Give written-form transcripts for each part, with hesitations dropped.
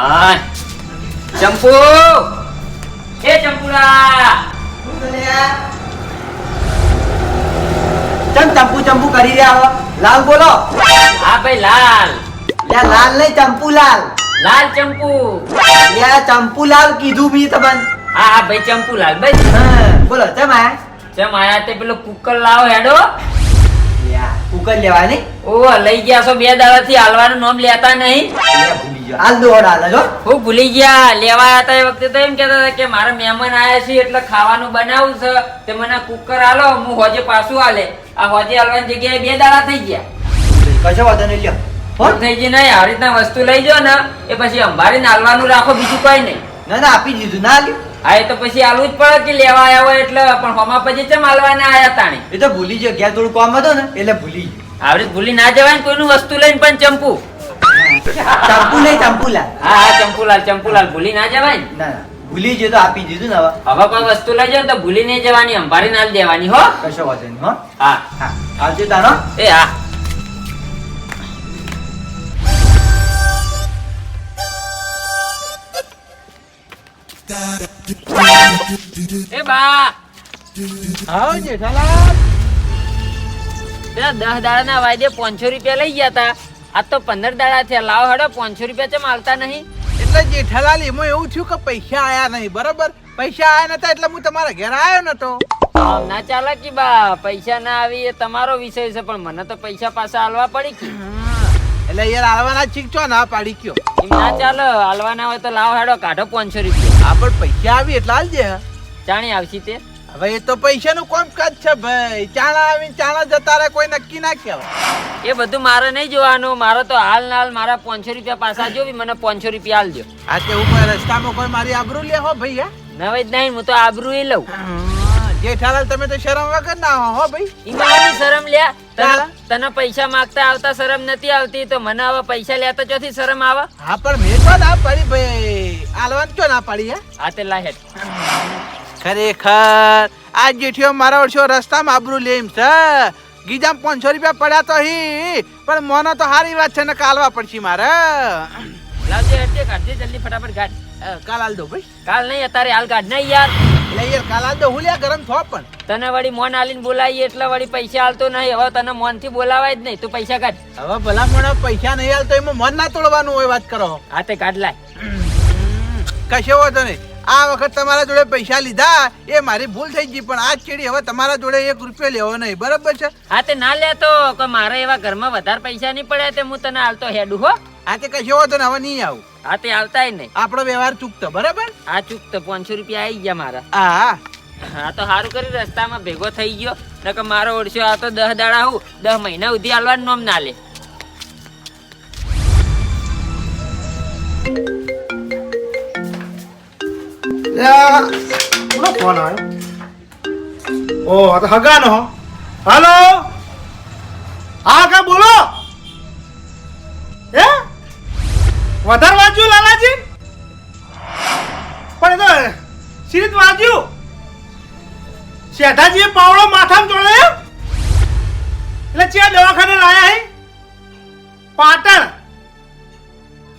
હા ચંપુ એ ચંપુડા ચમ ચંપુ ચંપુ કરી રહ્યા હો લાલ બોલો હા ભાઈ લાલ લ્યા લાલ નહીં ચંપુલાલ લાલ ચંપુ લ્યા ચંપુલાલ કીધું મી તમને હા હા ભાઈ ચંપુલાલ ભાઈ હા બોલો ચમ આયા ચમ આયા તે પેલો કુકર લાવો હેડો લ્યા કુકર લેવાની ઓ લઈ ગયા છો 2 દાડાથી હાલવાનું નામ લેતા નહીં લ્યા ભૂલી ગયો હાલ દોડ હાલ જો હું ભૂલી ગયા લેવા આવ્યા હતા એ વખતે તો એમ કહેતા હતા કે મારા મહેમાન આયા છે એટલે ખાવાનું બનાવું છે તે મને કુકર આલો હું હોજે પાછું આલે આ હોજે હાલવાની જગ્યાએ 2 દાડા થઈ ગયા કશો વાંધો નહીં લ્યો ફોન થઈ ગઈ નહીં આવી રીતના વસ્તુ લઈ જાઓ ને એ પછી અંબારીને હાલવાનું રાખો બીજું કઈ નહીં ના ના આપી દીધું ના લ્યો હા એ તો પછી આલવું જ પડે કે લેવા આવ્યા હોય એટલે પણ હોમા પછી ચમ હાલવાના આયા તાણી એ તો ભૂલી ગયો ઘેર થોડું કામ હતું ને એટલે ભૂલી ગયો આવી રીત ભૂલી ના જવાય ને કોઈનું વસ્તુ લઈને પણ ચંપુ ચંપુ નહીં ચંપુલાલ હા હા ચંપુલાલ ભૂલી ના જવાય ને ના ના ભૂલી ગયો તો આપી દીધું ને હવે હવે કોઈ વસ્તુ લઈ જાવ તો ભૂલી નહીં જવાની અંબારીને હાલ દેવાની હો કશો વાંધો નહીં હો હા હા આવજો તાનો એ હા એ બા આવો જેઠાલાલ પેલા 10 દાડાના વાયદે 500 રૂપિયા લઈ ગયા તા આ તો 15 દાડા થયા લાવો હેડો 500 રૂપિયા ચમ આલતા નહીં એટલે જેઠાલાલ એમાં એવું થયું કે પૈસા આયા નહીં બરાબર પૈસા આયા નતા એટલે હું તમારા ઘેર આવ્યો નતો આમ ના ચાલે કે બા પૈસા ના આવી એ તમારો વિષય છે પણ મને તો પૈસા પાછા આલવા પડી કે એટલે યાર આલવાના ચીકચો ના પાડી કયો એમ ના ચાલે આલવાના હોય તો લાવો હેડો કાઢો 500 રૂપિયા આ પણ પૈસા આવી એટલે આલજે ચાણી આવશે તે હવે એ તો પૈસાનું કામકાજ છે ભાઈ ચાણા આવીને ચાણા જતા રહે કોઈ નક્કી ના કહેવાય એ બધું મારે નહીં જોવાનું મારે તો હાલ ના હાલ મારા 500 રૂપિયા પાછા જોવી મને 500 રૂપિયા આલજો આ તે ઉપર રસ્તામાં કોઈ મારી આબરૂ લે હો ભાઈ નવે જ નહીં હું તો આબરૂ એ લઉં જેઠાલાલ તમે તો શરમ વગર ના હો ભાઈ ઈમાની શરમ લ્યા ચાલ. તને પૈસા માંગતા આવતા શરમ નથી આવતી તો મને હવે પૈસા લેતા ચોથી શરમ આવે હા પણ મેં તો ના પાડી ભાઈ આલવાનું તો ના પાડી આ તે લાહેટ ખરેખર આ જેઠિયો મારા વર્ષો રસ્તામાં આબરૂ લે એમ છે ગીજામ 500 રૂપિયા પડ્યા તો હી પણ મોનો તો હારી વાત છે ને કાલવા પડશે મારે લાવજે હેઠે કાઢજે જલ્દી ફટાફટ ગાડ કાલ આલ દો ભાઈ કાલ નહીં અત્યારે હાલ કાઢ નહીં યાર એટલે યાર કાલ આલ દો હું લ્યા ગરમ થો પણ તને વળી મોન આલીને બોલાવી એટલે વળી પૈસા આલતો નહીં હવે તને મોન થી બોલાવાય જ નહીં તું પૈસા કાઢ હવે ભલા મોણા પૈસા નહીં આલતો એમાં મન ના તોડવાનું હોય વાત કરો આ તે કાઢ લાય કશો વાંધો નહીં આ વખત તમારા જોડે પૈસા લીધા એ મારી ભૂલ થઈ ગઈ પણ આજ ચેડી હવે તમારા જોડે 1 રૂપિયો લેવો નહીં બરાબર છે હા તે ના લેતો કે મારે એવા ઘરમાં વધારે પૈસા નહીં પડ્યા તે હું તને હાલતો હેડું હો આ તે કશો વાંધો ને હવે નહીં આવું હા તે આવતાય નહીં આપણો વ્યવહાર ચૂકતો બરાબર આ ચૂક તો 500 રૂપિયા આવી ગયા મારા હા હા તો સારું કરી રસ્તામાં ભેગો થઈ ગયો નકર મારો ઓળશો આ તો 10 દાડા હું 10 મહિના સુધી હાલવાનું નામ ના લે કોનો ફોન આવ્યો ઓ આ તો હગાનો હાલો હા કા બોલો હે વધારે વાંચ્યું લાલાજી પણ એ તો સિરીત વાંચ્યું શેઠાજીએ પાવડો માથામાં જોડાયો એટલે ત્યાં દવાખાને લાયા હે પાટણ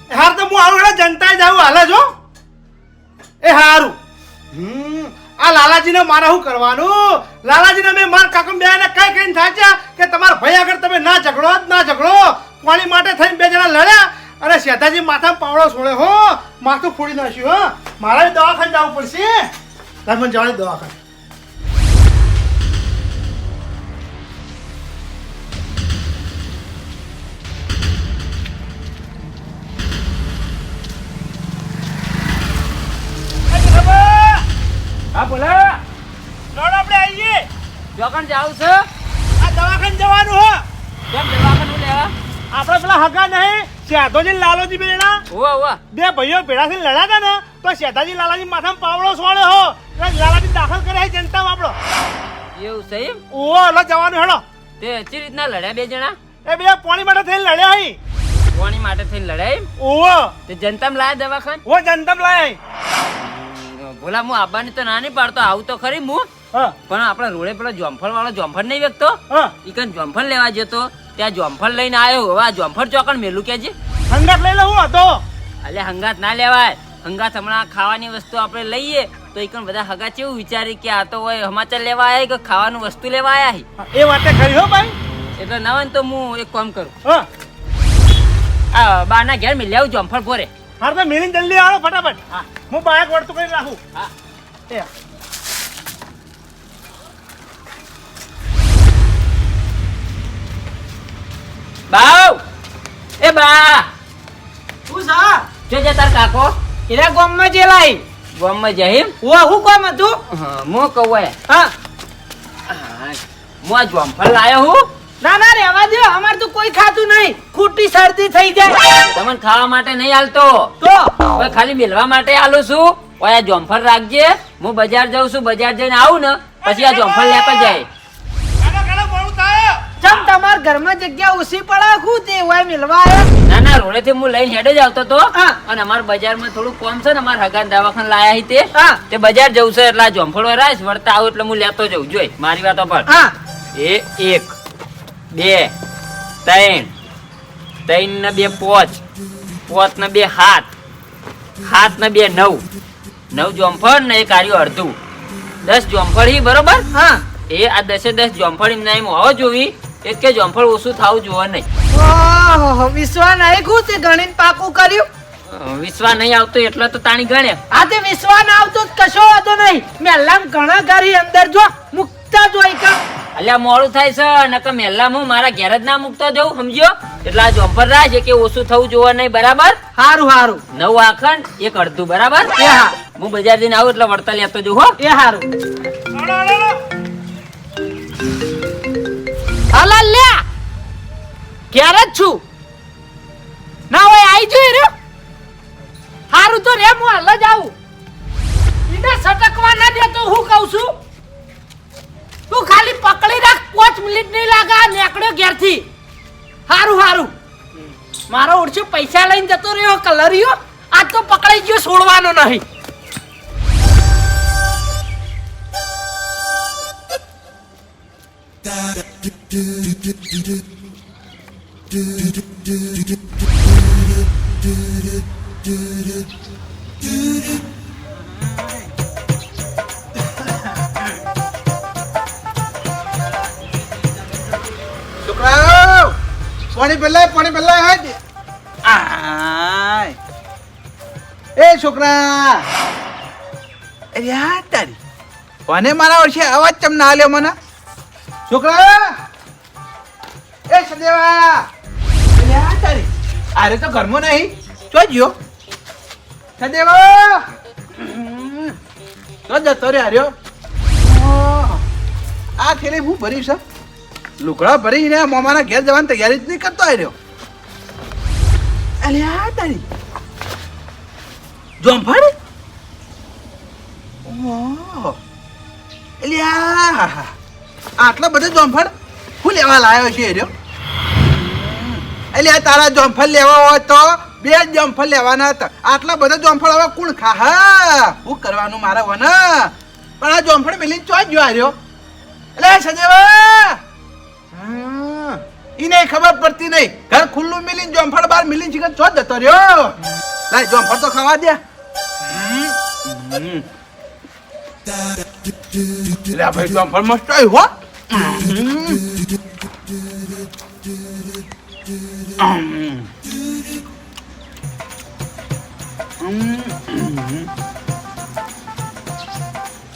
હાર તો હું આવું એટલે જનતા જાઉં હાલે છો એ હારું આ લાલાજીને મારે શું કરવાનું લાલાજીને મેં માર કાકમ બેને કઈ કઈ થાચ્યા કે તમારા ભાઈ આગળ તમે ના ઝઘડો પાણી માટે થઈને 2 જણા લડ્યા અને શેઠાજી માથામાં પાવડો છોડે હો માથું ફોડી નાખ્યું હો મારે દવાખાને જવું પડશે મને જવાની દવાખાને હા બોલા લોડ આપણે આવીએ જોકણ જાવું છે આ દવાખાને જવાનું હો કેમ દવાખાનું લેવા આપણે પેલા હગા નહીં શેઠોજી લાલોજી બેડા ઓવા ઓવા 2 ભાઈઓ ભેળા થઈને લડ્યા હતા ને તો શેઠાજી લાલાજી માથામાં પાવડો છોડે હો એટલે લાલાજી દાખલ કરે છે જનતામાં આપણો એવું સહી ઓહો એટલે જવાનું હેડો તે અચી રીતના લડ્યા 2 જણા એ બે પાણી માટે થઈને લડ્યા હી પાણી માટે થઈને લડાય એમ? ઓહો તે જનતામાં લાયા દવાખાન ઓ જનતામ લાય બોલા હું આબાની તો ના નહીં પાડતો આવું તો ખરી હું હા પણ આપણે રોડે પેલો જોમફળ વાળો જોમફળ નહીં વેચતો હા ઈકન જોમફળ લેવા જતો ત્યાં જોમફળ લઈને આવ્યો હવે આ જોમફળ ચોકણ મેલું કેજે ઠંડક લઈ લે હું હતો અલે હંગાત ના લેવાય. હંગાત હમણાં ખાવાની વસ્તુ આપણે લઈએ તો એ બધા હગા કેવું વિચારી કે આ તો હોય સમાચાર લેવા આયા કે ખાવાનું વસ્તુ લેવા આયા હી. એ વાતે ખરી હો ભાઈ. એટલે ના હોય ને તો હું એક કામ કરું, હા આ બાના ઘેર મિલી આવું જમફળ ફોરે. હાર તો મેલીને જલ્દી આવો ફટાફટ. હા. હું બાઇક વળતું કરી રાખું. હા. એ બાવ એ બા શું સા જોજે તાર કાકો એરા ગામમાં જે લાઈ ગામમાં જહીમ. ઓ હું કામ હતું હું કહું હા હું આ જમફળ લાયો હું. ના ના રેવા દો અમાર તો કોઈ ખાતું નહીં ખોટી શરદી થઈ જાય તમને ખાવા માટે નહીં હાલતો, તો હવે ખાલી મેલવા માટે આલું છું. ઓય આ જમફળ રાખજે, હું બજાર જાઉં છું, બજાર જઈને આવું ને પછી આ જમફળ લેતો જાય. કાકા મોડું થાય. ચમ તમાર ઘરમાં જગ્યા ઓછી પડે હું તે હોય મિલવા આયા ના ના રોડેથી હું લઈને હેડે જ આવતો તો, હા. અને અમારા બજારમાં થોડું કોમ છે ને, અમારા હગાન દવાખાને લાયા હી તે હા. તે બજાર જવું છે એટલે આ જમફળ વરાય છે, વળતા આવું એટલે હું લેતો જઉં. જોઈ મારી વાતો પર હા એ 1 2 3 3 ને 2 5 5 ને 2 7 7 ને 2 9 9 જમફળ ને એક આર્યું અડધું 10 જમફળ હી બરોબર. હા એ આ 10 જમફળ એમ ના એમ હોવો જોવી, એક કે જમફળ ઓછું થાવું જોવા નહીં. ઓહો વિશ્વા નહીં હું તે ગણીને પાકું કર્યું. વિશ્વાસ નહીં આવતો એટલે તો તાણી ગણે. આ તે વિશ્વા ના આવતો તો કશો વાંધો નહીં મેલ્લામ ઘણા ઘરી અંદર જો મુકતા જોઈ કા અલ્યા મોડું થાય છે, નકર મેલ્લા હું મારા ઘેર જ ના મૂકતો જઉં, સમજ્યો? એટલે આ જમફળ રાજ કે ઓછું થવું જોવા નહીં, બરાબર? હારું હારું 9 આખંડ એક અડધું, બરાબર? એ હા હું બજાર જઈને આવું એટલે વળતા લેતો જઉં હો. એ હારું આડો, આડો, આડો. હાલા લ્યા ક્યારે જ છું ના હોય આઈ જોઈ રે હારું તો રે હું હાલ જ આવું ઈને સટકવા ના દે તો હું કહું છું તું ખાલી પકડી રાખ 5 મિનિટ નહીં લાગે આ નેકડ્યો ઘેરથી હારું હારું મારો ઓળખ્યો પૈસા લઈને જતો રહ્યો કલરિયો આજ તો પકડાઈ ગયો છોડવાનો નહીં છોકરાઓ પાણી પેલા હેડ આય એ છોકરા અરે આ તારી કોને મારા વર્ષે અવાજ ચમ ના આલ્યો મને છોકરા એ સદેવા અરે આ તારી અરે તો ઘરમાં નહીં જોજો સદેવા તો જતો રે આર્યો આ થેલી હું ભરી છે લુકડા ભરીને મામાના ઘેર જવાની તૈયારી જ નહીં કરતો આવ્યો અલ્યા તારી જોંફળ અલ્યા આટલા બધા જોંફળ હું લેવા લાવ્યો છે રહ્યો અલ્યા તારા જોંફળ લેવા હોય તો 2 જ જોંફળ લેવાના હતા આટલા બધા જોંફળ હવે કોણ ખા હા શું કરવાનું મારા વન પણ આ જોંફળ મેલીને ચોઈ ગયો આવ્યો અલ્યા સજેવા ઈને ખબર પડતી નહીં ઘર ખુલ્લું મિલીને જોંફળ બાર મિલીને ચિકન ચો જતો રહ્યો લાય જોંફળ તો ખાવા દે લે ભાઈ જોંફળ મસ્ત આવ્યું હો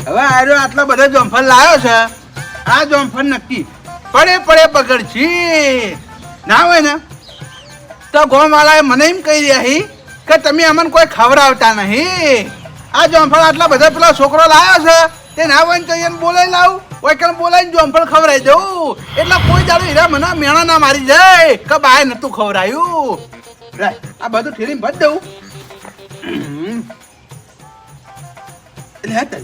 હવે આર્યો આટલા બધા જોંફળ લાવ્યો છે આ જોંફળ નક્કી પડે પકડછી ના હોય ને તો ગોવાળાએ મને એમ કહી રહ્યા હી કે તમે અમને કોઈ ખવડાવતા નહીં આ જોંફળ આટલા બધા પેલો છોકરો લાવ્યો છે તે ના હોય ને તો એને બોલાવી લાવું કોઈ કણ બોલાવીને જોંફળ ખવડાવી દઉં એટલે કોઈ દાડો હીરા મને મેણા ના મારી જાય કે બાય નતું ખવડાયું આ બધું ઠેરીને ભજ દઉં એટલે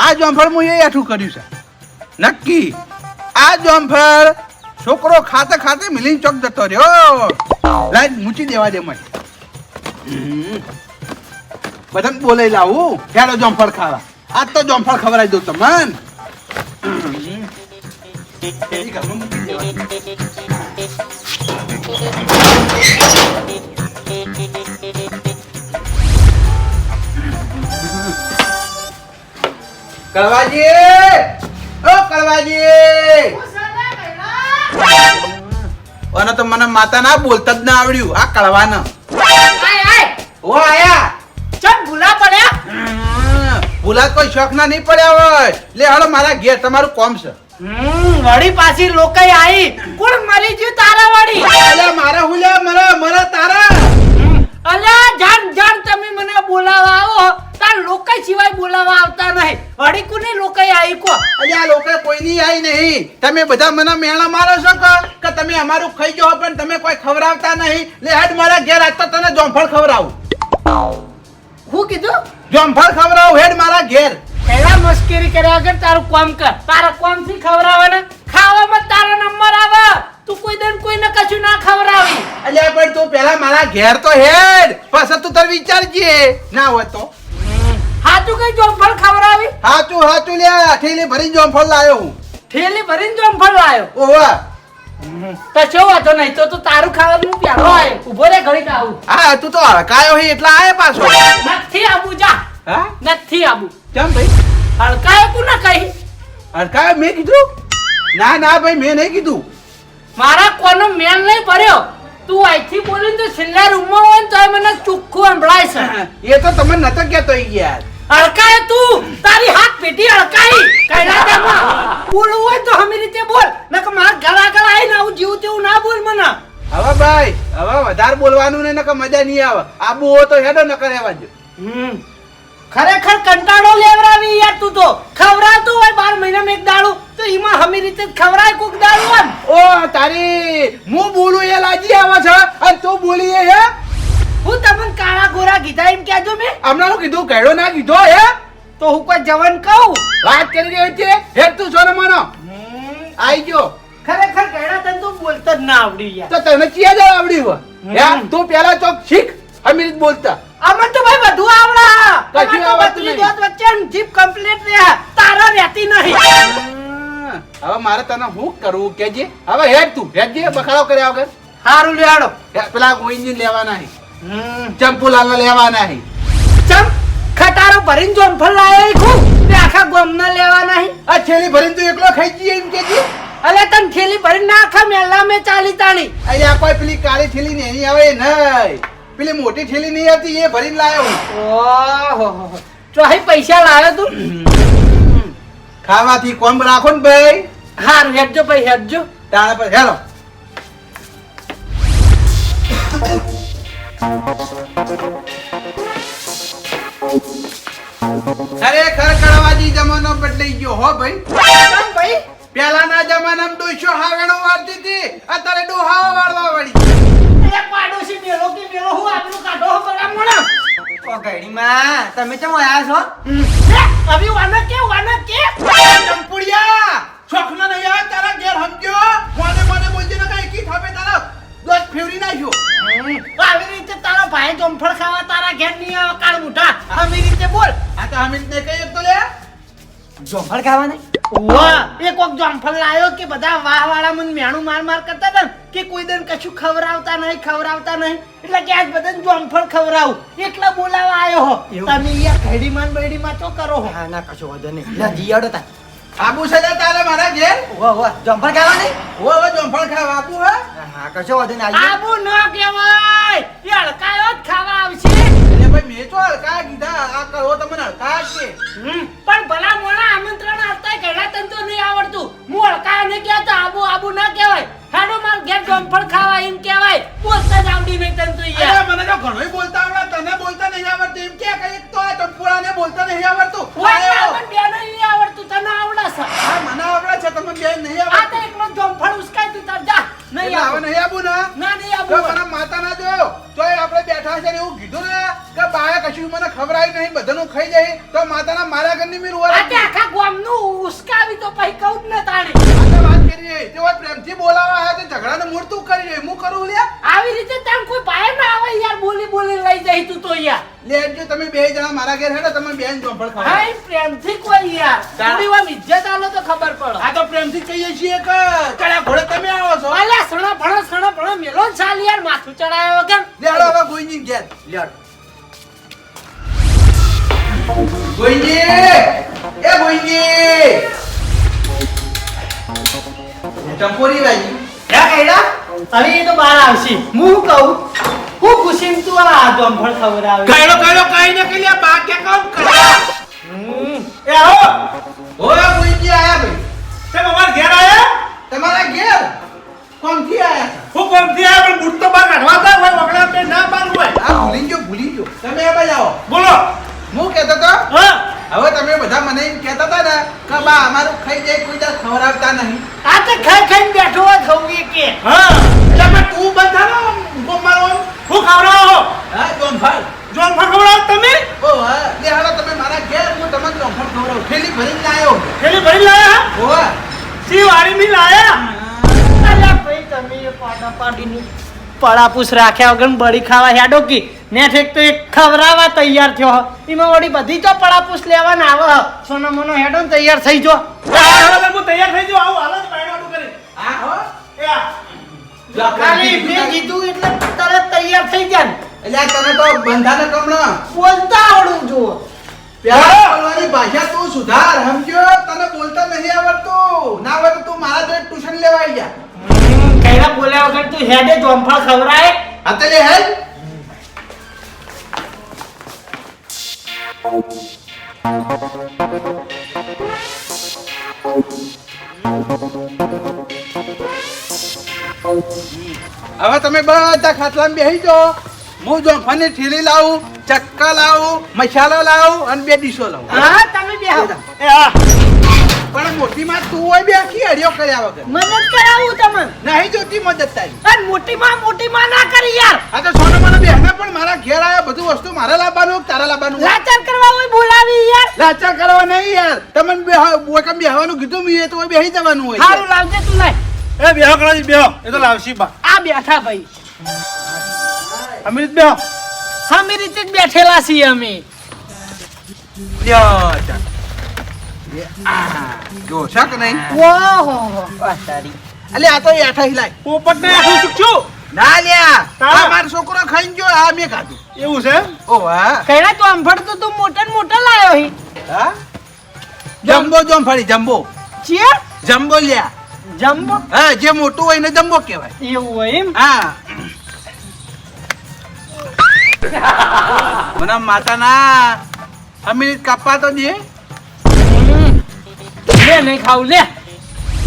આ જોંફળ હું એ આઠું કર્યું છે નક્કી આ જોંફળ છોકરો ખાતે ખાતે મિલીને ચોક જતો રહ્યો લાઈટ મૂકી દેવા દે મને બધાને બોલાઈ લાવું ક્યારે જોંફળ ખાવા આજ તો જોંફળ ખવડાવી દઉં તમને કળવાજી, ઓ કળવાજી. અને તો મને માતા ના બોલતા જ ના આવડ્યું આ કળવાને. ઓ આયા. ચમ ભૂલા પડ્યા ભૂલા કોઈ શોખ ના નહીં પડ્યા હોય. લે હાલો મારા ઘેર તમારું કોમ છે. વળી પાછી લોકાઈ આઈ કોણ મરી ગયું તારા વળી અલ્યા મારા હુલ્યા મારા તારા. અલ્યા જાણ તમે મને બોલાવા આવો તાર લોકાઈ સિવાય બોલાવા આવતા નહીં વળી કોની લોકાઈ આઈ કો અલ્યા લોકો કોઈની આઈ નહીં. તમે બધા મને મેણા મારો છો કે તમે અમારું ખાઈ જાઓ પણ તમે કોઈ ખવડાવતા નહીં. લે હેડ મારા ઘેર આજ તો તને જોમફળ ખવડાવું. હું કીધું જોમફળ ખવડાવું હેડ મારા ઘેર. એલા મસ્કરી કર્યા વગર તારું કામ કર તારા કામ થી ખવડાવે ને ખાવામાં તારો નંબર આવે તું કોઈ દિન કોઈને કશું ના ખવડાવી અલ્યા પણ તું પેલા મારા ઘેર તો હેડ પછી તું તાર વિચારજે. ના હોય તો હાચું કઈ જોમફળ ખવડાવી હાચું લે ઠેલી ભરીને જોમફળ લાયો હું. થેલી ભરીને જોમફળ લાયો ઓવા તો શું વાતો નહીં તો તું તારું ખાવાનું હું પ્યાલો આય ઉભો રે ઘડી આવું હા તું તો હળકાયો હી એટલા આયા પાછો. નથી આબુ જા હા નથી આબુ કેમ ભાઈ હડકાયો તું ના કઈ હળકાયો મેં કીધું? ના ભાઈ મેં નહીં કીધું. મારા કોનો મેલ નહીં ભર્યો તું અહીંથી બોલીને તો છેલ્લા રૂમમાં હોય ને તોય મને ચોખ્ખું સંભળાય છે એ તો તમે નતો કહેતો યાર. હડકાય તું તારી હાથ પેટી હડકાઈ કઈના તેમાં બોલવું હોય તો હમી રીતે બોલ નકર મારા ઘર આગળ આવીને આવું જીવ તેવું ના બોલ મને હવે ભાઈ હવે વધારે બોલવાનું નહીં નકર મજા નહીં આવે. આબુ હો તો હેડો નકર રહેવા દો. ખરેખર કંટાળો લેવરાવી યાર તું તો ખવરાતું હોય 12 મહિનામાં એક દાડું તો એમાં હમી રીતે જ ખવરાય કોક દાડું આમ ઓ તારી હું બોલું એ લાજી આવે છે અને તું બોલી એ હે. હું તમને કાળા ગોરા કીધા એમ કહેજો મેં હમણાં હું કીધું કહેડો ના કીધો હે. તો હું કોઈ જવન કહું વાત કરી રહ્યો છે હેડ તું સોનો માનો આઈ ગયો. ખરેખર કહેડા તને તો બોલતા જ ના આવડી યાર તો તને ચિયા જ આવડ્યું હે યાર તું પેલા ચોક શીખ અમીર બોલતા. અમન તો ભાઈ બધું આવડા કશું તમાર તો આવડતું બદલી નહીં. દોત વચ્ચે જીપ કમ્પ્લીટ રહે તારા રહેતી નહીં હવે મારે તને શું કરવું કેજે. હવે હેડ તું હેડજે બખાડો કર્યા વગર. હારું લેવાડો પેલા ગોઈંજી લેવાના હે ચંપુલાલ લેવાના હે. ચમ ખટારો ભરીને જોમફળ લાયો ઈ ખૂબ તે આખા ગોમના લેવા નહીં આ છેલી ભરીને તું એકલો ખાઈ જઈએ એમ કેજે. અલે તન થેલી ભરીને ના આખા મેલા મે ચાલી તાણી અહીંયા કોઈ પેલી કાળી થેલી ને એની આવે નહીં. પેલી મોટી થેલી નહીં આવતી એ ભરીને લાયો હું. ઓહો ચોહી પૈસા લાવ્યો તું ખાવાથી કોમ રાખો ને ભાઈ. હારું હેડજો ભાઈ હેડજો તારા પર હેલો. ખરેખર કળવાજી જમાનો બદલાઈ ગયો હો ભાઈ. કેમ ભાઈ પેલાના જમાનામાં ડોશો હાવેણો વાળતી હતી અત્યારે ડોહાઓ વાળવા વળી. એ પાડોશી મેલો કે મેલો હું આટલું કાઢો હો બડા મોણા ઓ ઘડીમાં તમે કેમ આયા છો? અભી વાના કે ચંપુડિયા છોકના નહીં આવે તારા ઘેર સમજો. મને બોલજે ને કઈ કી થાપે તારા દોત ફેવરી નાખ્યો. આવી રીતે તારા ભાઈ જોમફળ ખાવા તારા ઘેર નહીં આવે કાળ મુઠા આવી રીતે બોલ આ તો હમીર ને કઈ તો લે જોમફળ ખાવા નહીં? વાહ એક વખત જોમફળ લાયો કે બધા વાહ વાળા મને મેણું માર કરતા હતા ને કે કોઈ દિન કશું ખવરાવતા નહીં એટલે કે આજ બધાને જોમફળ ખવરાવું એટલે બોલાવા આવ્યો હો એવું? તમે યાર ઘડીમાં ને બૈડીમાં તો કરો હો હા ના કશો વાંધો નહીં. લે જીયાડો તા. આબુ સજા તારે મારા ઘેર. ઓ જોમફળ ખાવા નહીં? ઓ જોમફળ ખાવા આબુ હે. હા કશો વાંધો નહીં. આવીએ. આબુ ન કહેવાય એ હડકાયો જ ખાવા આવશે એટલે ભાઈ મેં તો હલકા કીધા આ કરો તમને હલકા છે. પણ ભલા મોણા આમંત્રણ આપતા ઘણા તને તો નહીં આવડતું હું હડકાયો નહીં કહેતો આબુ ના કહેવાય હેડો માર ઘેર જોમફળ ખાવા એમ કહેવાય બોલતા જ આવડી નહીં તને તો યાર અરે મને તો ઘણોય બોલતા આવડે તને બોલતા નહીં આવડતું એમ કે કઈ તો આ ચંપુડાને બોલતા નહીં આવડતું. વાહ મને બેને નહીં આવડતું તને આવડે છે હા મને આવડે છે તમને બેન નહીં આ તો આવડતું. એકલો જોમફળ ઉસકાય તું તાર જા નહીં એટલે હવે આવું નહીં આબુ ને ના નહીં તો આવું મને માતા ના જો તોય આપણે બેઠા છે ને એવું કીધું ને કે બાએ કશું મને ખવડાવ્યું નહીં બધાનું ખાઈ જાય તો માતાના મારા ઘરની મીર આ તે ઓર આખા ગામનું ઉસકાવી તો પછી કહું જ ન તાણી આપણે વાત કરીએ તે વાત પ્રેમથી બોલાવા આવ્યા તે ઝઘડાનું મૂળ તું કરી રહી હું કરું લે. આવી રીતે તને કોઈ પાયે ના આવે યાર બોલી લઈ જાય તું તો યાર લેજો તમે બે જણા મારા ઘેર હેડો તમે બેન જોંફળ ખાવા. હા એ પ્રેમથી કોઈ યાર થોડી વાર ઇજ્જત આલો તો ખબર પડે આ તો પ્રેમથી કહીએ છીએ કે ચડ્યા ઘોડે તમે આવો છો. અલ્યા સણો ભણો મેલો જ ચાલ યાર માથું ચડાયો વગર લેડો હવે ગોઈની ઘેર લેડો. ગોઈજી એ ગોઈજી ટંપોરી વાજી ક્યાં કઈડા? હવે એ તો બહાર આવશે હું શું કહું હું ખુશી તું આ જોમફળ ખવડાવે કઈડો કઈ ને કે લ્યા બા કે કામ કર્યા એ આવો ઓય ગોઈજી આયા ભાઈ તમે અમાર ઘેર આયા તમારા ઘેર કોણથી આયા હું કોમથી આયા પણ બૂટ તો બહાર કાઢવા હતા કોઈ વગડા પે ના બાંધવું હોય આ ભૂલી ગયો તમે આ બાજુ આવો બોલો હું કહેતો તો હા હવે તમે બધા મને એમ કહેતા હતા ને કે બા અમારું ખાઈ જાય કોઈ દાડ ખવડાવતા નહીં આ તો ખાઈ ખાઈને બેઠો હોય ખવડીએ કે હા તમે તું બંધાનો ઉભો મારો હું ખવડાવો હા જોનફળ જોન ખવડાવો તમે ઓ હા લે હાલો તમે મારા ઘેર હું તમને જોનફળ ખવડાવું થેલી ભરીને લાયો પેલી ભરી લાયા ઓવા સી વાળી મી લાયા અલ્યા ભાઈ તમે એ પાડીની પડાપૂસ રાખ્યા વગર બળી ખાવા હેડો કી ને ઠેક તો એક ખવરાવા તૈયાર થયો એમાં વળી બધી તો પડાપૂસ લેવાના આવે સોનો મોનો હેડો ને તૈયાર થઈ જો હવે હું તૈયાર થઈ જાઉં આવું હાલ જ પાયણાટું કરી હા હો એ આ ખાલી મેં કીધું એટલે તરત તૈયાર થઈ ગયા ને એટલે આ તને તો બંધાને કમણો બોલતા આવડું જુઓ પ્યાર બોલવાની ભાષા તું સુધાર સમજો તને બોલતા નહીં આવડતું ના હોય તો તું મારા જોડે ટ્યુશન લેવા આવી જા કઈરા બોલ્યા વગર તું હેડે જોમફળ ખવરાય અત્યારે હેલ હવે તમે બધા ખાટલામાં બેસી જાઓ હું જોંફાની ઠેલી લાવું ચક્કા લાવું મસાલો લાવું અને 2 ડીશો લાવું હા તમે બેહો એ આ પણ મોટી માં તું હોય બે આખી હરિયો કર્યા વગર મદદ કરાવું તમને નહીં જોતી મદદ તારી અને મોટી માં ના કરી યાર આ તો સોનો મને બેહને પણ મારા ઘેર આયા બધું વસ્તુ મારે લાવવાનું તારા લાવવાનું લાચાર કરવા હોય બોલાવી યાર લાચા કરવા નહીં યાર તમને બોકમ બેહવાનું કીધું મેં તો બેહી જવાનું હોય હારું લાવજે તું લાય એ બેહો કણાજી બેહો એ તો લાવશી બા આ બેઠા ભાઈ અમૃત બેહો અમે રીતે જ બેઠેલા છીએ અમે લ્યો તા. જો શક નહીં ઓહો તારી અલે આ તો એઠા હિલાય પોપટ ને આખું શીખશું ના લ્યા તારા? આ મારો છોકરો ખાઈને ગયો આ મેં ખાધું એવું છે ઓ વાહ કઈરા તો અંફડ તો તું મોટા ને મોટા લાયો હી હા જમ્બો જોંફળી જમ્બો ચે જમ્બો લ્યા જમ્બો હા જે મોટું હોય ને જમ્બો કહેવાય એવું હોય એમ હા મને માતાના અમીર કાપવા તો દે લે નહીં ખાવું લે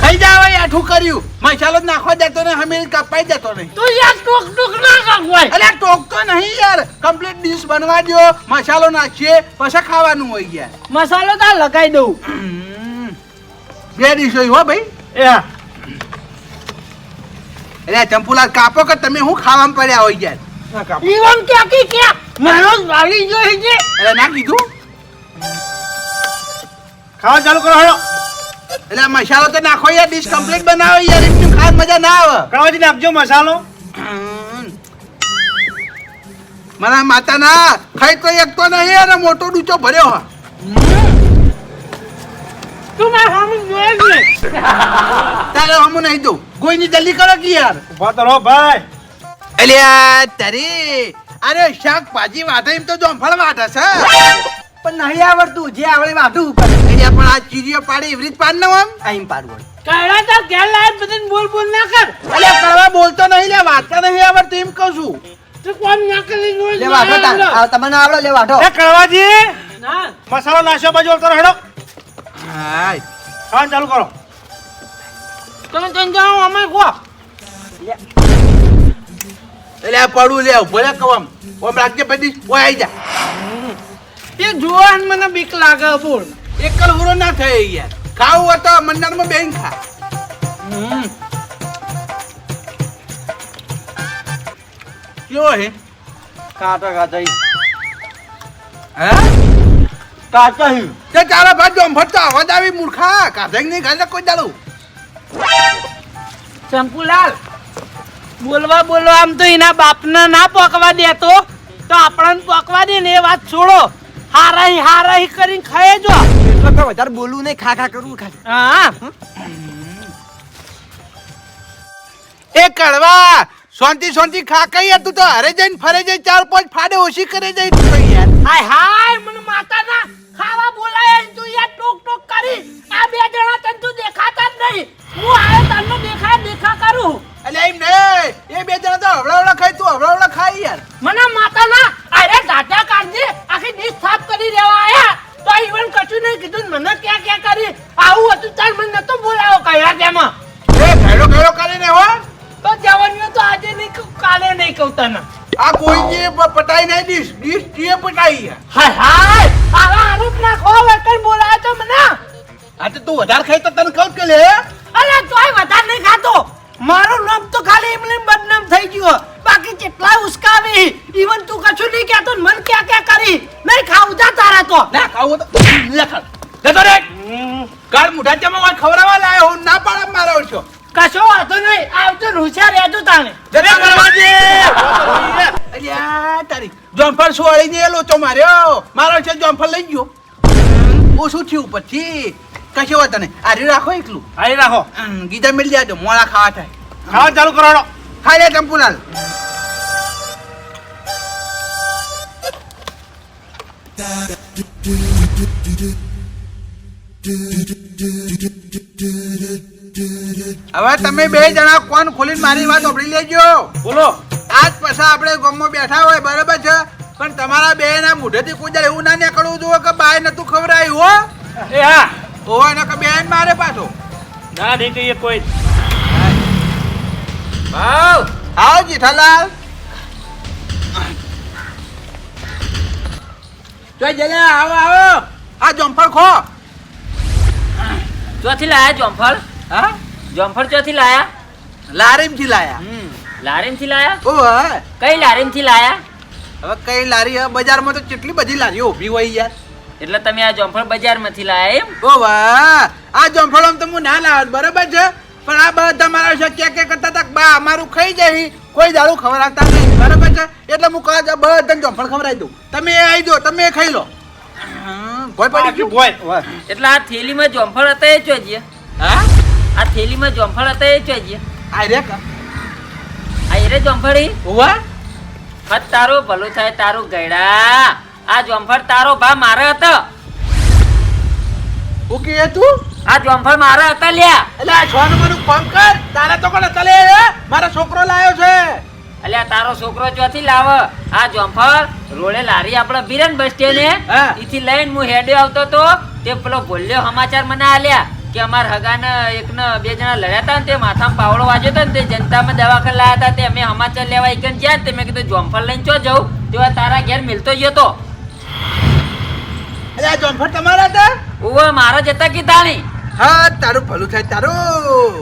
ખાઈ જાવ આઠું કર્યું મસાલો જ નાખવા દેતો ને અમીર કાપાઈ દેતો નહીં તું યાર ટોક ના કાકવાય અરે ટોકતો નહીં યાર કમ્પ્લીટ ડીશ બનવા દો મસાલો નાખીએ પછી ખાવાનું હોય યાર મસાલો તો લગાઈ દઉં 2 ડીશ હોય હો ભાઈ એ આ એટલે ચંપુલા કાપો કે તમે હું ખાવામાં પડ્યા હોય યાર ઈવન ક્યાં મારો ગાડી જો છે એટલે ના કીધું ખાવા ચાલુ કરો હેડો એટલે આ મસાલો તો નાખો યાર ડીશ કમ્પ્લીટ બનાવો યાર એકદમ ખાસ મજા ના આવે કણાજી નાખજો મસાલો મારા માતા ના ખાઈ તો એક તો નહીં અને મોટો ડૂચો ભર્યો હા તું મારા સામે જોયે જ ને તારે હમું નહીં દઉં કોઈની જલ્દી કરો કે યાર ઉભા તો રહો ભાઈ અલ્યા તારી અરે શાકભાજી વાટે એમ તો જોંફળ વાટે છે પણ નહીં આવડતું જે આવડે વાઢું ઉપર અલ્યા પણ આ ચીરીઓ પાડી એવી રીત પાડ ને આમ આઈમ પાડવું કઈરા તો ઘેર લાય બધાને બોલ ના કર અલ્યા કરવા બોલતો નહીં લે વાટતા નહીં આવડતું એમ કહું છું તું કોણ ના કરી જોઈ લે વાઢો તાર આ તમને આવડે લે વાઢો એ કણવાજી ના મસાલો નાખ્યો બાજુ આવતો રહો હેડો હાય ખાવાનું ચાલુ કરો તમે તને જાઓ અમે કો અલ્યા પડું લે ભલે કવમ ઓમ રાખજે પછી ઓય આઈ જા એ જોવાન મને બીક લાગે બોલ એકલ હુરો ના થાય યાર ખાવું હોય તો મંડળમાં બેન ખા કયો હે કાટા કાટા હે કાટા હી તે ચાલો ભાઈ જોંફળ તો આવાજ આવી મૂર્ખા કાઢે નહીં ખાલે કોઈ દાડું ચંપુલાલ બોલવા આમ તો એના બાપને ના પોકવા દેતો તો આપણને પોકવા દે ને એ વાત છોડો હારાઈ કરીને ખાય જો એટલે તો વધારે બોલવું નહીં ખા ખા કરવું ખાલી હા એ કડવા શાંતિ ખા કઈ તું તો હરે જઈને ફરે જઈ 4-5 ફાડે ઓછી કરે જઈ તું તો યાર હાય મને માતાના ખાવા બોલાય તું યાર ટોક ટોક કરી આ બે જણા તને તું દેખાતા જ નહીં હું આયો તને દેખા કરું એટલે એમ નહીં એ બે જણા તો હવળા ખાય તું હવળા ખાઈ યાર મને માતાના અરે દાદા કાઢજે આખી ડીશ સાફ કરી લેવા આયા તો ઈવન કશું નહીં કીધું ને મને ક્યાં કરી આવું હતું તાર મને નતો બોલાવો કયા તેમાં એ ઘેડો કરીને હો તો જવાનું તો આજે નહીં કહું કાલે નહીં કહું તને આ કોઈ જે પટાઈ નહીં ડીશ જે પટાઈ યાર હાય હાય આવા આરોપ નાખો વકર બોલાય તો મને આ તો તું વધારે ખાઈ તો તને કહું કે લે અરે તોય વધારે નહીં ખાતો મારું નામ તો ખાલી એમને બદનામ થઈ ગયું બાકી કેટલા ઉસ્કાવી ઈવન તું કશું નહીં કહેતો ને મન ક્યાં કરી નહીં ખાવું જા તારા તો ના ખાવું તો લે ખા જતો રે કાળ મુઢા ચમો કોઈ ખવરાવા લાયો હું ના પાડા મારો છો કશો વાતો નહીં આવતો રૂછા રહેજો તાણે જતો કરવાજે અલ્યા તારી જોનફળ સુવાળી ને લોચો માર્યો મારો છે જોનફળ લઈ ગયો ઓ શું થયું પછી કશો વાત નહીં આરી રાખો એકલું આઈ રાખો ગીતા મિલ જાજો મોળા ખાવા થાય ખાવા ચાલુ કરાડો ખાઈ લે ચંપુલાલ હવે તમે બે જણા કોણ ખોલીને મારી વાત સાંભળી લેજો બોલો આજ પછી આપણે ગામમાં બેઠા હોય બરાબર છે પણ તમારા બે ના મોઢેથી કોઈ દર એવું ના નીકળવું જોઈએ કે બાય નતું ખવડાયું હો એ હા ઓય ને કે બેન મારે પાછો ના નહીં કહીએ કોઈ ભાવ આવો જેઠાલાલ જોઈ જલે આવો આવો આ જમફળ ખો ચોથી લાયા જોમફળ હા જોમફળ ચોથી લાયા લારીમ થી લાયા લારીમ થી લાયા ઓય કઈ લારીમ થી લાયા હવે કઈ લારી હવે બજારમાં તો કેટલી બધી લારીઓ ઊભી હોય યાર એટલે તમે આ જોમફળ બજાર માંથી લાયા એમ ઓ વાહ આ જમફળ આમ તો હું ના લાવત બરાબર છે પણ આ બધા મારા વિશે કે કરતા હતા બા અમારું ખાઈ જાય કોઈ દારૂ ખવડાવતા નહીં બરાબર છે એટલે હું કહા બધા જમફળ ખવડાવી દઉં તમે આવી દો તમે ખાઈ લો ભોય પડી ગયું ભોય એટલે આ થેલીમાં જોમફળ હતા એ ચોજીએ હા આ થેલીમાં જોમફળ હતા એ ચોજીએ આ રે કા આ એરે જોમફળ ઈ ઓવા હત તારું ભલું થાય તારું ગયડા આ જોમફળ તારો ભા મારે હતો ઓકે તું આ જોમફળ મારે હતા લ્યા એટલે આ છોનું મને ફોન કર તારે તો કોને તલે મારો છોકરો લાવ્યો છે અલ્યા તારો છોકરો ચોથી લાવ આ જોમફળ રોડે લારી આપડે બીરન બસ સ્ટેન્ડે હા. ઈથી લઈને હું હેડે આવતો તો તે પેલો ભોલ્યો સમાચાર મને આલ્યા કે અમાર હગાને એકને બે જણા લડ્યા હતા ને તે માથામાં પાવડો વાગ્યો હતો ને તે જનતામાં દવાખાને લાયા હતા તે અમે સમાચાર લેવા એકન ગયા ને તે મેં કીધું જોમફળ લઈને ચો જવું તેવા તારા ઘેર મિલતો ગયો તો એટલે આ જમફળ તમારા હતા ઉવા મારા જતા કીધાણી હા તારું ભલું થાય તારું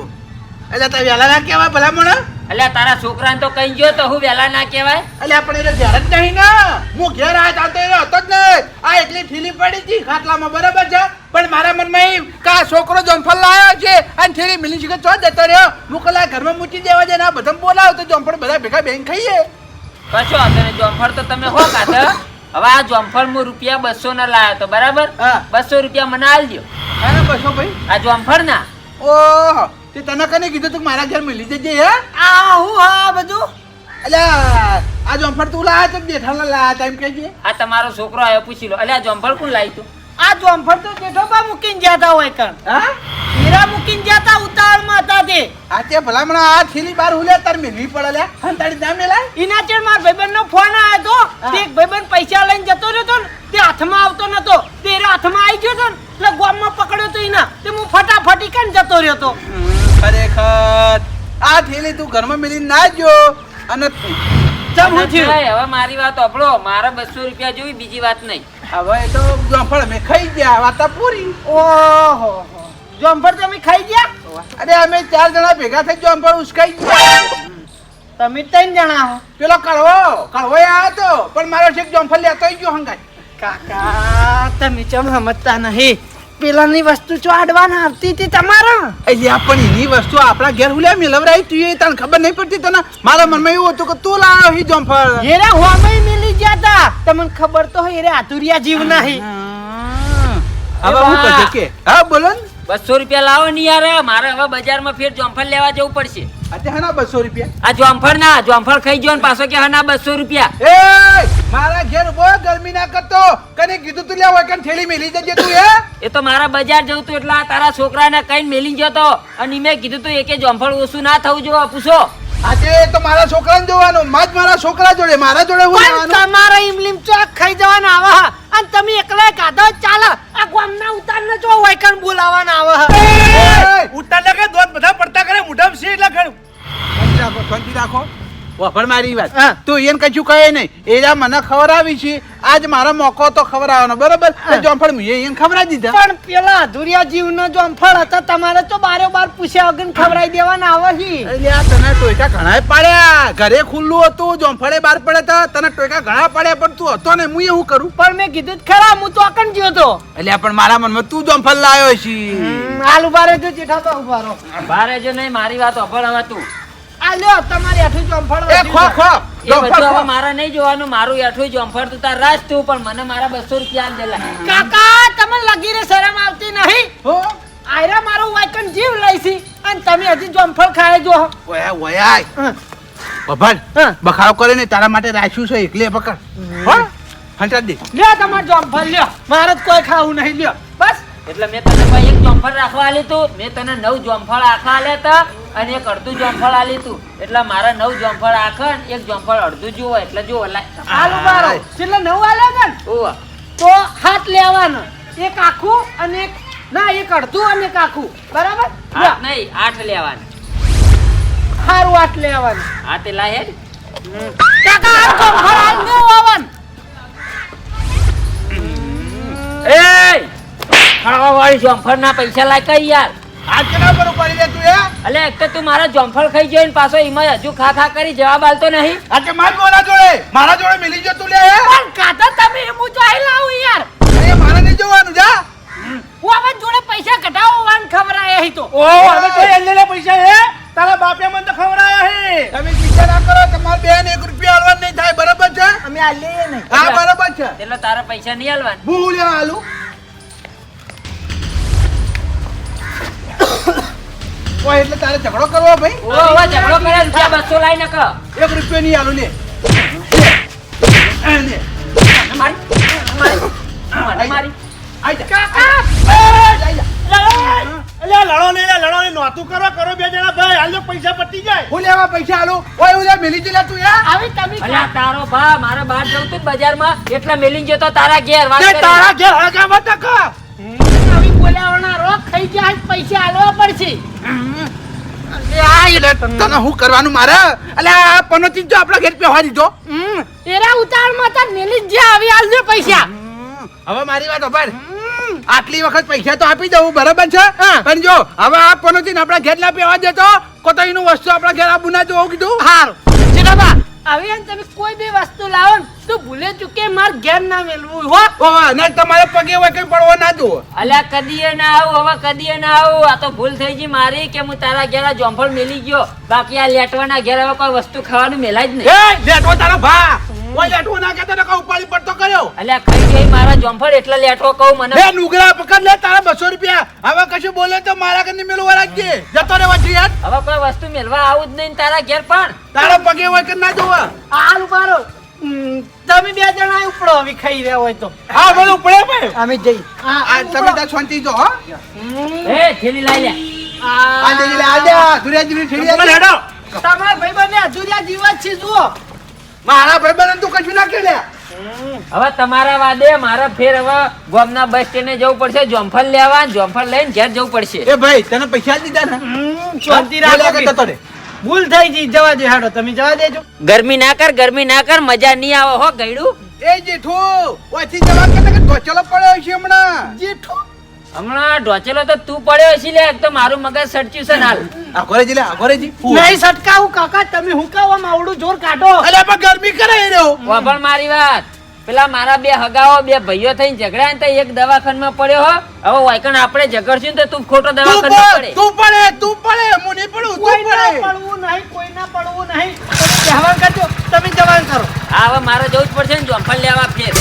એટલે તારે વહેલા ના કહેવાય ભલા મને અલ્યા તારા છોકરાને તો કઈ ગયો તો હું વેલા ના કહેવાય એટલે આપણે એને ધ્યાન જ નહીં ને હું ઘેર આ ચાલતો એ હતો જ નહીં આ એકલી ઠીલી પડી હતી ખાટલામાં બરાબર છે પણ મારા મનમાં એમ કે આ છોકરો જમફળ લાવ્યો છે અને ઠેલી મિલી છે ચો જતો રહ્યો હું કલા ઘરમાં મૂકી દેવા જાય ને આ બધા બોલાવો તો જમફળ બધા ભેગા બેન ખાઈએ કશો હતો ને જોમફળ તો તમે હો કાઢ હવે આ જોમફળ હું રૂપિયા 200 ના લાયો તો બરાબર હા. 200 રૂપિયા મને આલ દ્યો હા બસો ભાઈ આ જોમફળ ના ઓહ તે તને કને કીધું તું મારા ઘર મિલી જજે હે આ હું હા બધું એટલે આ જમફળ તું લાયા તો જેઠાલા લાયા તા એમ કહેજે આ તમારો છોકરો આવ્યો પૂછી લો અલ્યા જોમફળ કોણ લાવી તું આ જોમફળ તો જેઠોબા મૂકીને જતા હોય કણ હા હીરા મૂકીને જતા ઉતાવળમાં હતા તે આ તે ભલામણ આ થેલી બાર હુલ્યા તાર મેલવી પડે લે હંતાડી ના મેલાય એના ચેડ માર ભાઈબંધનો ફોન આવ્યો તો તે એક ભાઈબંધ પૈસા લઈને જતો રહ્યો તો ને તે હાથમાં આવતો નતો તે એના હાથમાં આવી ગયો તો ને એટલે ગામમાં પકડ્યો તો એના તે હું ફટાફટી કન જતો રહ્યો તો ખરેખર આ થેલી તું ઘરમાં મેલીને ના જો અને ચમ હું થયું ભાઈ, હવે મારી વાત સાંભળો મારે 200 રૂપિયા જોઈ બીજી વાત નહીં હવે તો જમફળ મેં ખાઈ ગયા વાતા પૂરી ઓહો જોમફળ તમે ખાઈ ગયા અરે અમે 4 જણા ભેગા થઈ જમફળ ઉસકાઈ ગયા તમે 3 જણા હો પેલો કડવો આવ્યો તો પણ મારો શેખ જમફળ લેતો ગયો હંગાઈ કાકા તમે ચમ સમજતા નહીં પેલાની વસ્તુ ચોડવાના આવતી હતી તમારા એટલે પણ એની વસ્તુ આપણા ઘેર હુલ્યા મેલવરાઈ તું એ તને ખબર નહીં પડતી તને મારા મનમાં એવું હતું કે તું લાવ્યો હી જમફળ હેરા હોમે મિલી ગયા તા તમને ખબર તો હોય રે આતુરિયા જીવ નહીં હવે હું કહે કે હા બોલો ને 200 રૂપિયા લાવો ને યાર મારે હવે બજારમાં ફેર જોમફળ લેવા જવું પડશે આજે હના 200 રૂપિયા આ જોમફળ ખાઈ ગયો ને પાછો કે હના 200 રૂપિયા. એ મારા ઘેર બહુ ગરમી ના કરતો કને કીધું તું લે હોય કન થેલી મેલી જજે તું એ તો મારા બજાર જવું તું એટલે આ તારા છોકરાને કઈ મેલી ગયો તો અને મેં કીધું તું એકે જોમફળ ઓછું ના થવું જોઈએ પૂછો. આજે તો મારા છોકરાને જોવાનું મારા છોકરા જોડે મારા જોડે હું પણ તમારા ઇમલીમ ચોક ખાઈ જવાના આવા અને તમે એકલા કાઢો ચાલે આ ગામના ઉતારને જો વાયકણ બોલાવાના આવા ઉતારને કે દોત બધા પડતા કરે મુઢમ છે એટલે ખરું. શાંતિ રાખો વફળ મારી વાત હા. તું એને કશું કહે નહીં એરા મને ખબર આવી છે આજ મારો મોકો તો ખબર આવવાનો બરોબર જોમફળ મેં એને ખવડાવી દીધા પણ પેલા અધુરિયા જીવનો જોમફળ હતા તમારે તો બાર પૂછ્યા વગર ખવડાવી દેવાના આવે છે એટલે આ તને ટોયકા ઘણા પાડ્યા ઘરે ખુલ્લું હતું જોમફળે બહાર પડ્યા હતા તને ટોયકા ઘણા પાડ્યા પણ તું હતો ને હું એવું કરું પણ મેં કીધું જ ખરા હું તો અકન ગયો તો એટલે પણ મારા મનમાં તું જોમફળ લાવ્યો છે હાલ ઉભા રહેજો જેઠા તો ઉભા રહો બારે જો નહીં મારી વાત અભળ હવે તું આ લ્યો તમારી આઠું જોમફળ એ ખો ખો એ બધું હવે મારે નહીં જોવાનું મારું એઠું જોમફળ તું તાર રાજ તું પણ મને મારા 200 રૂપિયા આલ દેલા. કાકા તમને લગી રે શરમ આવતી નહીં હો આયરા મારો વાયકન જીવ લઈશી અને તમે હજી જોમફળ ખાય જો ઓયા ઓયા બભાલ હા. બખાડો કરે ને તારા માટે રાખ્યું છે એકલે પકડ હો હંટા દે લ્યો તમાર જોમફળ લ્યો મારે જ કોઈ ખાવું નહીં લ્યો બસ એટલે મેં તને ભાઈ એક જોમફળ રાખવા આલી તું મેં તને 9 જોમફળ આખા આલ્યા તા અને એક અડધું જોમફળ આલી તું એટલે મારા 9 જોમફળ આખા ને એક જોમફળ અડધું જોવો એટલે જો હાલ ઉભા રહો છેલ્લે 9 આલે ને ઓવા તો હાથ લેવાનો એક આખું અને એક ના એક અડધું અને એક આખું બરાબર હાથ નહીં 8 લેવાના હારું હાથ લેવાનું આ તે લાય હેડ કાકા આ જોમફળ હાલ નો આવન એ ખાવા વાળી જોમફળ ના પૈસા લાય કઈ યાર આ કેના પર ઉપાડી દે તું એ અલે એક તો તું મારા જોમફળ ખાઈ ગયો ને પાછો એમાં હજુ ખા કરી જવાબ આલતો નહીં. આ કે મારા જોડે મિલી જો તું લે પણ કાકા તમે એમ તો આઈ લાવો યાર એ મારે નહીં જોવાનું જા હું હવે જોડે પૈસા કઢાવો વાન ખબર આયા હી તો ઓ હવે તો એલેલા પૈસા હે તારા બાપે મને તો ખવડાયા હે. તમે ચિંતા ના કરો તમાર બેન 1 રૂપિયા આલવા નહીં થાય બરાબર છે અમે આ લઈએ નહીં હા બરાબર છે એટલે તારા પૈસા નહીં આલવાના. હું લેવા આલું ઓય એટલે તારે ઝઘડો કરવો ભાઈ ઓ હવે ઝઘડો કરે રૂપિયા 200 લાઈ નક 1 રૂપિયો નહીં આલું લે લે મારી આઈ જા કાકા આઈ જા એટલે લડો ને નોતું કરો બે જણા ભાઈ હાલ જો પૈસા પટી જાય. હું લેવા પૈસા આલું ઓય ઓય મિલી જલા તું યાર આવી તમે અલ્યા તારો ભા મારા બહાર જવું તું બજારમાં એટલે મેલીન જતો તારા ઘેર વાત તે કરી. તારા ઘેર હળગાવા તક આવી બોલાવવાના રોક ખાઈ ગયા આજ પૈસા આલવા પડશે તને હું કરવાનું મારે અલ્યા પનોતી જો આપણા ઘેર પેવા દીધો એરા ઉતાળમાં તાર મેલી જ જ્યાં આવી આલજો પૈસા હવે મારી વાત ખબર આટલી વખત પૈસા તો આપી દઉં બરાબર છે હા. પણ જો હવે આ પનોતી આપણા ઘેર ના પેવા દેતો કોતઈનું વસ્તુ આપણા ઘેર આબુ ના જોવું કીધું હારું ચિરાબા આવી અને તમે કોઈ બી વસ્તુ લાવો ને તો ભૂલે ચૂકે માર ઘેર ના મેલવું હો ઓવા ને તમારે પગે વકે પડવો ના જોવો અલ્યા કદીએ ના આવું હવે કદીએ ના આવું આ તો ભૂલ થઈ ગઈ મારી કે હું તારા ઘેર આ જોમફળ મેલી ગયો બાકી આ લેટવાના ઘેર હવે કોઈ વસ્તુ ખાવાનું મેલાય જ નહીં. એ લેટવો તારો ભા ઓય લેટવો ના કે તને કહું ઉપાડી પડતો કર્યો અલ્યા ખાઈ ગઈ મારા જોમફળ એટલે લેટવો કહું મને એ નુગરા પકડ લે તારા 200 રૂપિયા હવે કશું બોલે તો મારા ઘર ની મેલું રાખજે જતો રે વચ્ચે યાર હવે કોઈ વસ્તુ મેલવા આવું જ નહીં તારા ઘેર પણ તારા પગે વકે ના જોવા હાલ ઉભારો તમે બે જણા ઉપડો હવે ખાઈ રહ્યા હોય તો હા બધું પડે ભાઈ અમે જઈ આ તમે ત્યાં શાંતિ જો હો એ થેલી લાઈ લે આ દે લે આ દે દુરિયાજી ઠેડી ચપ્પલ હેડો. તમારા ભાઈ બંને અધૂરિયા જીવત છે જુઓ મારા ભાઈ બહેન તું કશું ના કે લે હવે તમારા વાદે મારા ફેર હવે ગામના બસ સ્ટેન્ડે જવું પડશે જોમફળ લેવા જોમફળ લઈને ઘેર જવું પડશે. એ ભાઈ તને પૈસા દીધા ને શાંતિ બોલ્યા રાખો કે જતો રે ભૂલ થઈ ગઈ જવા દે હાડો તમે જવા દેજો ગરમી ના કર મજા નહીં આવે હો ગયડું. એ જેઠું ઓથી જવા કે ઢોચલો પડ્યો છે હમણાં જેઠું હમણાં ઢોચેલો તો તું પડ્યો છે લે એક તો મારું મગજ સડચ્યું છે હાલ. આગોરેજી લે આગોરેજી નહીં સટકાવું કાકા તમે હું કાવા માવડું જોર કાઢો અલે પણ ગરમી કરે એ રહ્યો વાપણ મારી વાત પેલા મારા બે હગાઓ બે ભાઈઓ થઈને ઝઘડ્યા ને તો એક દવાખાનામાં પડ્યો હો હવે વાયકણ આપણે ઝઘડશું ને તો તું ખોટો દવાખાનામાં પડે. તું પડે હું નહીં પડું તું કોઈ ના પડે પડવું નહીં કોઈ ના પડવું નહીં તમે જવાન કરજો તમે જવાન કરો હા હવે મારે જવું જ પડશે ને જોમફળ લેવા ફેર